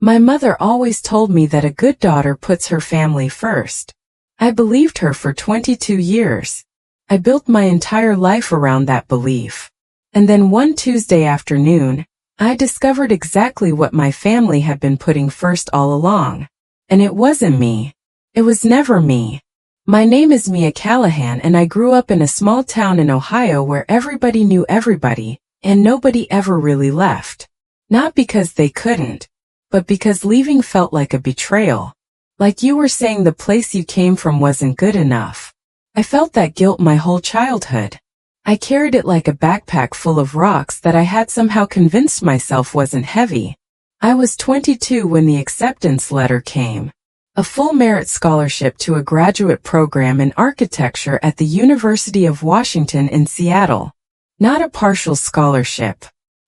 My mother always told me that a good daughter puts her family first. I believed her for 22 years. I built my entire life around that belief. And then one Tuesday afternoon, I discovered exactly what my family had been putting first all along. And it wasn't me. It was never me. My name is Mia Callahan, and I grew up in a small town in Ohio where everybody knew everybody, and nobody ever really left. Not because they couldn't, but because leaving felt like a betrayal. Like you were saying the place you came from wasn't good enough. I felt that guilt my whole childhood. I carried it like a backpack full of rocks that I had somehow convinced myself wasn't heavy. I was 22 when the acceptance letter came. A full merit scholarship to a graduate program in architecture at the University of Washington in Seattle. Not a partial scholarship.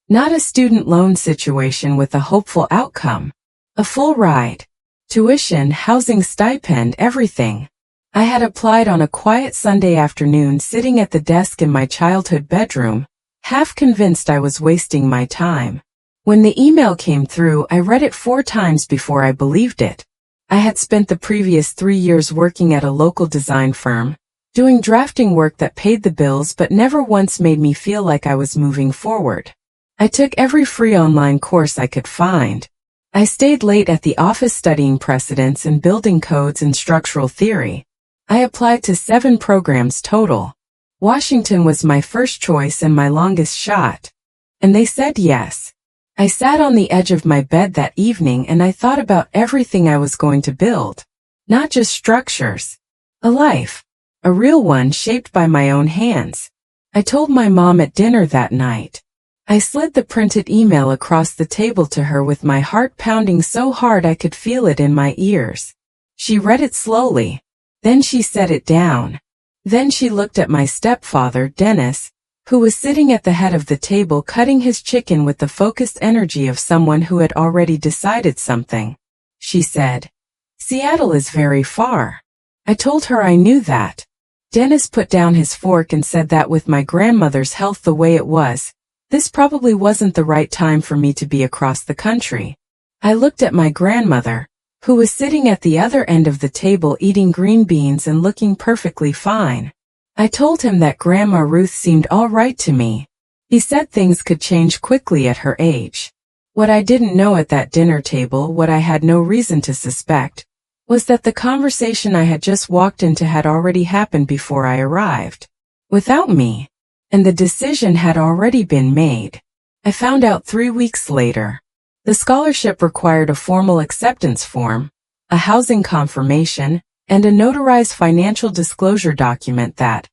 Not a student loan situation with a hopeful outcome. A full ride. Tuition, housing, stipend, everything. I had applied on a quiet Sunday afternoon sitting at the desk in my childhood bedroom, half convinced I was wasting my time. When the email came through, I read it 4 times before I believed it. I had spent the previous 3 years working at a local design firm, doing drafting work that paid the bills but never once made me feel like I was moving forward. I took every free online course I could find. I stayed late at the office studying precedents and building codes and structural theory. I applied to 7 programs total. Washington was my first choice and my longest shot. And they said yes. I sat on the edge of my bed that evening and I thought about everything I was going to build. Not just structures. A life. A real one shaped by my own hands. I told my mom at dinner that night. I slid the printed email across the table to her with my heart pounding so hard I could feel it in my ears. She read it slowly. Then she set it down. Then she looked at my stepfather, Dennis, who was sitting at the head of the table cutting his chicken with the focused energy of someone who had already decided something. She said, "Seattle is very far." I told her I knew that. Dennis put down his fork and said that with my grandmother's health the way it was, this probably wasn't the right time for me to be across the country. I looked at my grandmother, who was sitting at the other end of the table eating green beans and looking perfectly fine. I told him that Grandma Ruth seemed all right to me. He said things could change quickly at her age. What I didn't know at that dinner table, what I had no reason to suspect, was that the conversation I had just walked into had already happened before I arrived. Without me. And the decision had already been made. I found out 3 weeks later. The scholarship required a formal acceptance form, a housing confirmation, and a notarized financial disclosure document that,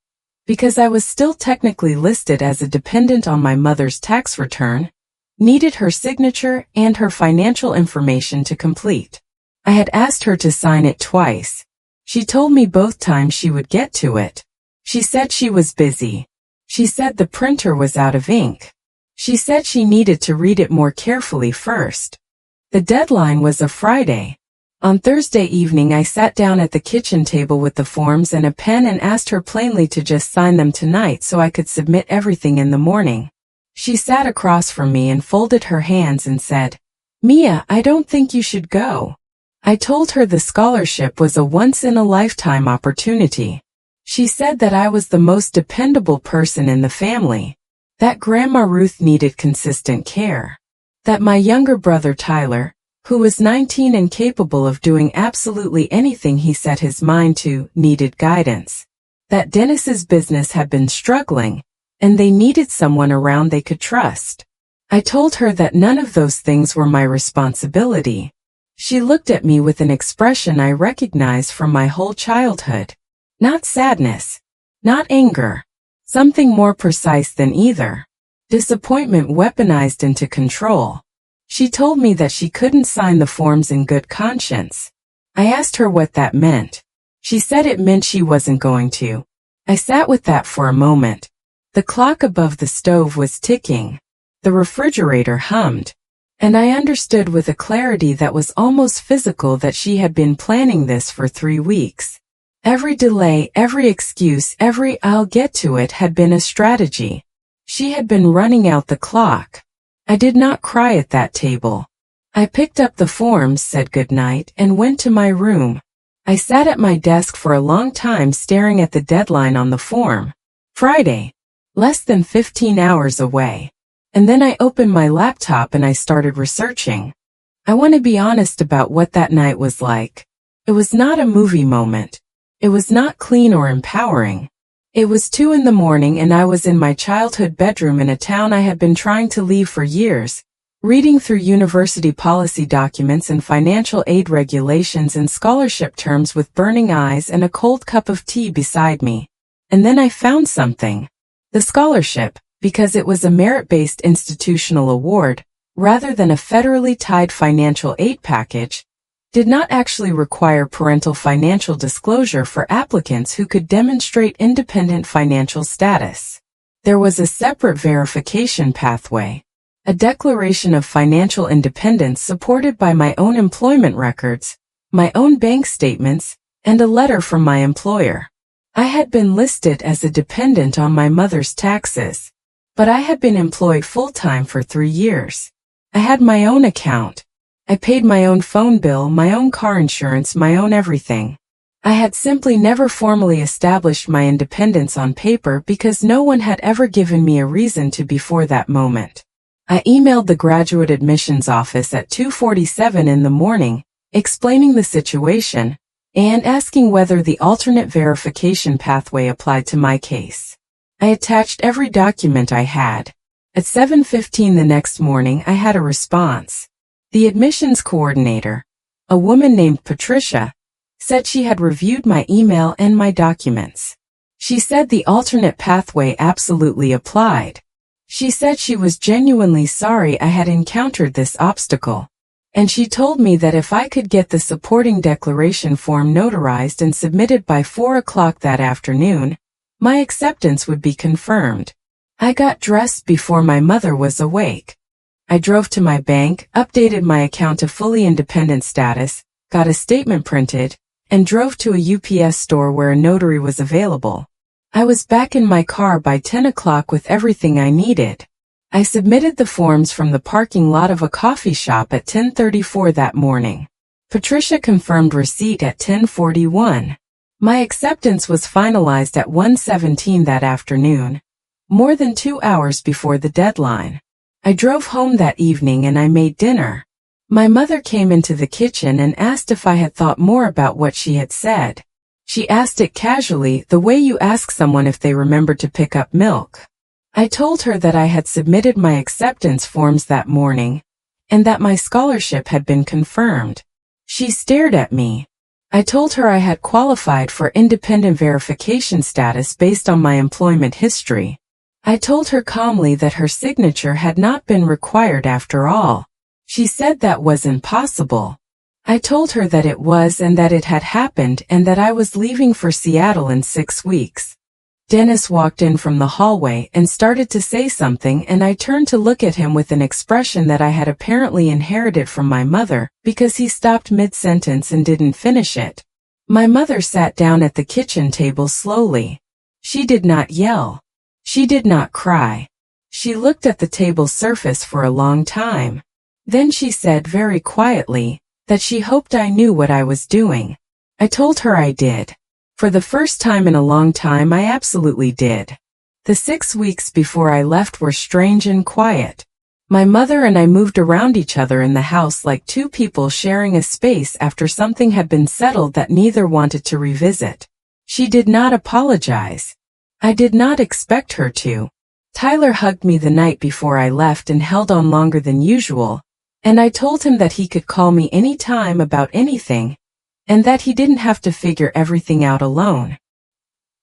because I was still technically listed as a dependent on my mother's tax return, needed her signature and her financial information to complete. I had asked her to sign it twice. She told me both times she would get to it. She said she was busy. She said the printer was out of ink. She said she needed to read it more carefully first. The deadline was a Friday. On Thursday evening I sat down at the kitchen table with the forms and a pen and asked her plainly to just sign them tonight so I could submit everything in the morning. She sat across from me and folded her hands and said, "Mia, I don't think you should go." I told her the scholarship was a once-in-a-lifetime opportunity. She said that I was the most dependable person in the family, that Grandma Ruth needed consistent care, that my younger brother Tyler, who was 19 and capable of doing absolutely anything he set his mind to, needed guidance, that Dennis's business had been struggling, and they needed someone around they could trust. I told her that none of those things were my responsibility. She looked at me with an expression I recognized from my whole childhood. Not sadness. Not anger. Something more precise than either. Disappointment weaponized into control. She told me that she couldn't sign the forms in good conscience. I asked her what that meant. She said it meant she wasn't going to. I sat with that for a moment. The clock above the stove was ticking. The refrigerator hummed. And I understood with a clarity that was almost physical that she had been planning this for 3 weeks. Every delay, every excuse, every "I'll get to it" had been a strategy. She had been running out the clock. I did not cry at that table. I picked up the forms, said goodnight, and went to my room. I sat at my desk for a long time staring at the deadline on the form. Friday. Less than 15 hours away. And then I opened my laptop and I started researching. I want to be honest about what that night was like. It was not a movie moment. It was not clean or empowering. It was 2 in the morning and I was in my childhood bedroom in a town I had been trying to leave for years, reading through university policy documents and financial aid regulations and scholarship terms with burning eyes and a cold cup of tea beside me. And then I found something. The scholarship, because it was a merit-based institutional award, rather than a federally tied financial aid package, did not actually require parental financial disclosure for applicants who could demonstrate independent financial status. There was a separate verification pathway, a declaration of financial independence supported by my own employment records, my own bank statements, and a letter from my employer. I had been listed as a dependent on my mother's taxes, but I had been employed full-time for 3 years. I had my own account. I paid my own phone bill, my own car insurance, my own everything. I had simply never formally established my independence on paper because no one had ever given me a reason to before that moment. I emailed the graduate admissions office at 2:47 in the morning, explaining the situation and asking whether the alternate verification pathway applied to my case. I attached every document I had. At 7:15 the next morning, I had a response. The admissions coordinator, a woman named Patricia, said she had reviewed my email and my documents. She said the alternate pathway absolutely applied. She said she was genuinely sorry I had encountered this obstacle. And she told me that if I could get the supporting declaration form notarized and submitted by 4 o'clock that afternoon, my acceptance would be confirmed. I got dressed before my mother was awake. I drove to my bank, updated my account to fully independent status, got a statement printed, and drove to a UPS store where a notary was available. I was back in my car by 10 o'clock with everything I needed. I submitted the forms from the parking lot of a coffee shop at 10:34 that morning. Patricia confirmed receipt at 10:41. My acceptance was finalized at 1:17 that afternoon, more than 2 hours before the deadline. I drove home that evening and I made dinner. My mother came into the kitchen and asked if I had thought more about what she had said. She asked it casually, the way you ask someone if they remembered to pick up milk. I told her that I had submitted my acceptance forms that morning, and that my scholarship had been confirmed. She stared at me. I told her I had qualified for independent verification status based on my employment history. I told her calmly that her signature had not been required after all. She said that wasn't possible. I told her that it was and that it had happened and that I was leaving for Seattle in 6 weeks. Dennis walked in from the hallway and started to say something, and I turned to look at him with an expression that I had apparently inherited from my mother because he stopped mid-sentence and didn't finish it. My mother sat down at the kitchen table slowly. She did not yell. She did not cry. She looked at the table's surface for a long time. Then she said very quietly that she hoped I knew what I was doing. I told her I did. For the first time in a long time, I absolutely did. The 6 weeks before I left were strange and quiet. My mother and I moved around each other in the house like two people sharing a space after something had been settled that neither wanted to revisit. She did not apologize. I did not expect her to. Tyler hugged me the night before I left and held on longer than usual, and I told him that he could call me any time about anything, and that he didn't have to figure everything out alone.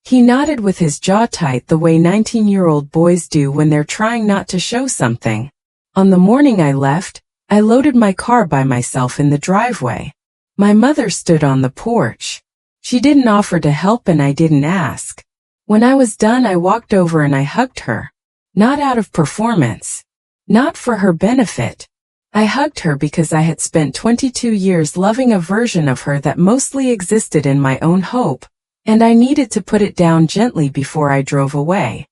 He nodded with his jaw tight the way 19-year-old boys do when they're trying not to show something. On the morning I left, I loaded my car by myself in the driveway. My mother stood on the porch. She didn't offer to help and I didn't ask. When I was done, I walked over and I hugged her. Not out of performance. Not for her benefit. I hugged her because I had spent 22 years loving a version of her that mostly existed in my own hope, and I needed to put it down gently before I drove away.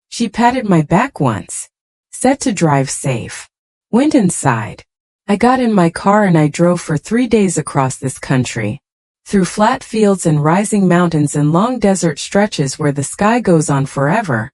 She patted my back once. Set to drive safe. Went inside. I got in my car and I drove for 3 days across this country, through flat fields and rising mountains and long desert stretches where the sky goes on forever,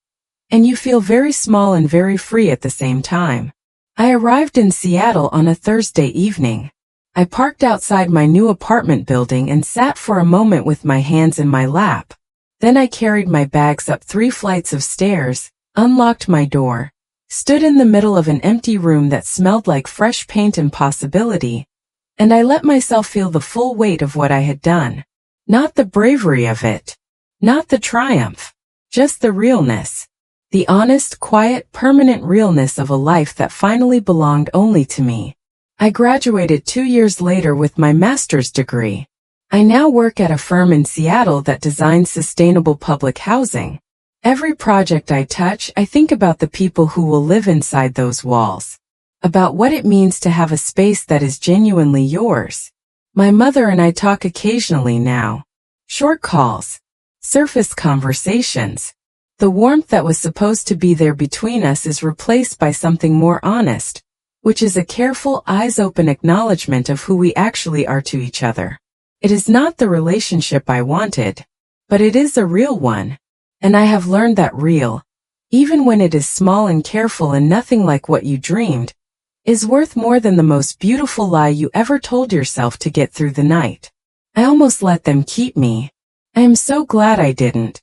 and you feel very small and very free at the same time. I arrived in Seattle on a Thursday evening. I parked outside my new apartment building and sat for a moment with my hands in my lap. Then I carried my bags up 3 flights of stairs, unlocked my door, stood in the middle of an empty room that smelled like fresh paint and possibility, and I let myself feel the full weight of what I had done. Not the bravery of it, not the triumph, just the realness. The honest, quiet, permanent realness of a life that finally belonged only to me. I graduated 2 years later with my master's degree. I now work at a firm in Seattle that designs sustainable public housing. Every project I touch, I think about the people who will live inside those walls, about what it means to have a space that is genuinely yours. My mother and I talk occasionally now. Short calls, surface conversations. The warmth that was supposed to be there between us is replaced by something more honest, which is a careful, eyes-open acknowledgement of who we actually are to each other. It is not the relationship I wanted, but it is a real one. And I have learned that real, even when it is small and careful and nothing like what you dreamed, is worth more than the most beautiful lie you ever told yourself to get through the night. I almost let them keep me. I am so glad I didn't.